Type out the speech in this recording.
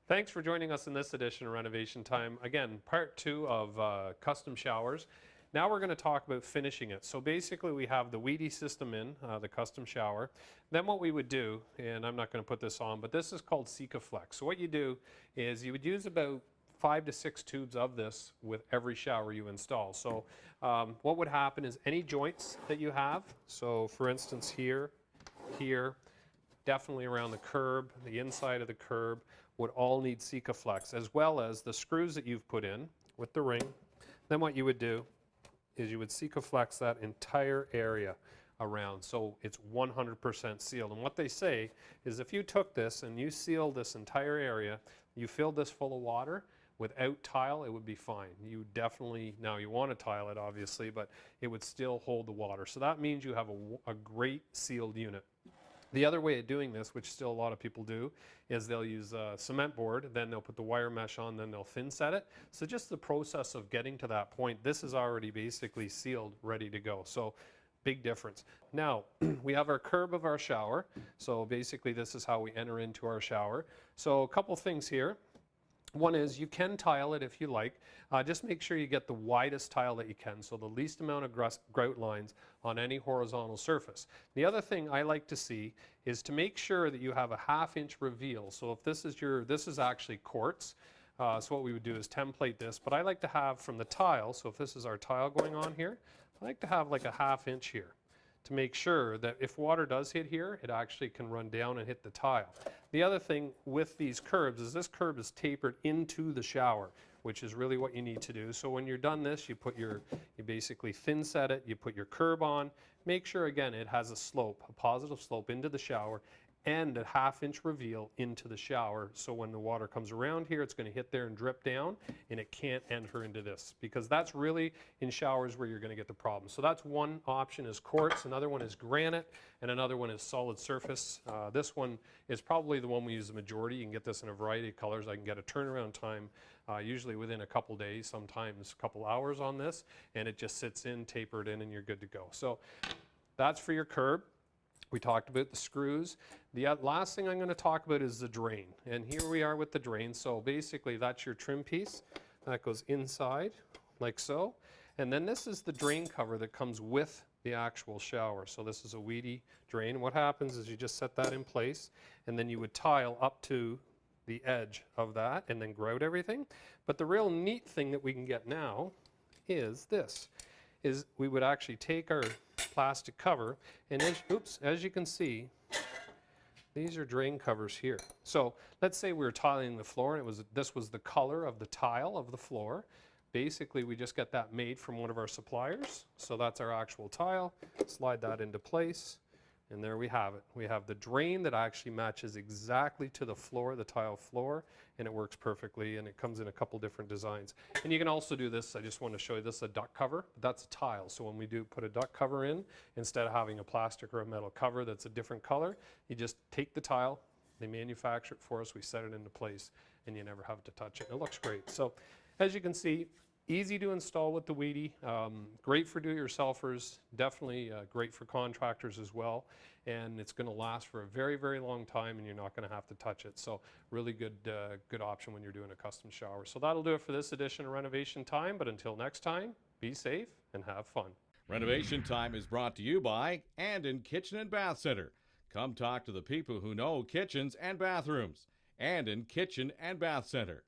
Thanks for joining us in this edition of Renovation Time. Again, part two of custom showers. Now we're going to talk about finishing it. So basically we have the weedy system in, the custom shower. Then what we would do, and I'm not going to put this on, but this is called Sikaflex. So what you do is you would use about 5 to 6 tubes of this with every shower you install. So what would happen is any joints that you have, so for instance here, definitely around the curb, the inside of the curb, would all need Sikaflex, as well as the screws that you've put in with the ring. Then what you would do is you would Sikaflex that entire area around, so it's 100% sealed. And what they say is if you took this and you sealed this entire area, you filled this full of water, without tile, it would be fine. You definitely, now you want to tile it obviously, but it would still hold the water. So that means you have a great sealed unit. The other way of doing this, which still a lot of people do, is they'll use a cement board, then they'll put the wire mesh on, then they'll thin set it. So just the process of getting to that point, this is already basically sealed, ready to go. So big difference. Now, we have our curb of our shower. So basically this is how we enter into our shower. So a couple things here. One is you can tile it if you like. Just make sure you get the widest tile that you can, so the least amount of grout lines on any horizontal surface. The other thing I like to see is to make sure that you have a 1/2 inch reveal. So if this is actually quartz. So what we would do is template this, but I like to have from the tile, so if this is our tile going on here, I like to have like a 1/2 inch here, to make sure that if water does hit here, it actually can run down and hit the tile. The other thing with these curbs is this curb is tapered into the shower, which is really what you need to do. So when you're done this, you basically thin set it, you put your curb on, make sure again it has a slope, a positive slope into the shower, and a 1/2 inch reveal into the shower, so when the water comes around here it's going to hit there and drip down and it can't enter into this, because that's really in showers where you're going to get the problem. So that's one option, is quartz, another one is granite, and another one is solid surface. This one is probably the one we use the majority. You can get this in a variety of colors. I can get a turnaround time usually within a couple days, sometimes a couple hours on this, and it just sits in, tapered in, and you're good to go. So that's for your curb. We talked about the screws. The last thing I'm going to talk about is the drain. And here we are with the drain. So basically that's your trim piece. That goes inside like so. And then this is the drain cover that comes with the actual shower. So this is a weedy drain. What happens is you just set that in place, and then you would tile up to the edge of that and then grout everything. But the real neat thing that we can get now is this, is we would actually take our plastic cover, and as you can see, these are drain covers here. So let's say we were tiling the floor and this was the color of the tile of the floor. Basically we just get that made from one of our suppliers. So that's our actual tile. Slide that into place, and there we have it. We have the drain that actually matches exactly to the floor, the tile floor, and it works perfectly, and it comes in a couple different designs. And you can also do this, I just want to show you this, a duct cover, but that's a tile. So when we do put a duct cover in, instead of having a plastic or a metal cover that's a different color, you just take the tile, they manufacture it for us, we set it into place, and you never have to touch it. It looks great. So as you can see, easy to install with the weedy, great for do-it-yourselfers, definitely great for contractors as well, and it's going to last for a very, very long time, and you're not going to have to touch it. So really good option when you're doing a custom shower. So that'll do it for this edition of Renovation Time, but until next time, be safe and have fun. Renovation Time is brought to you by Anden Kitchen and Bath Center. Come talk to the people who know kitchens and bathrooms. Anden Kitchen and Bath Center.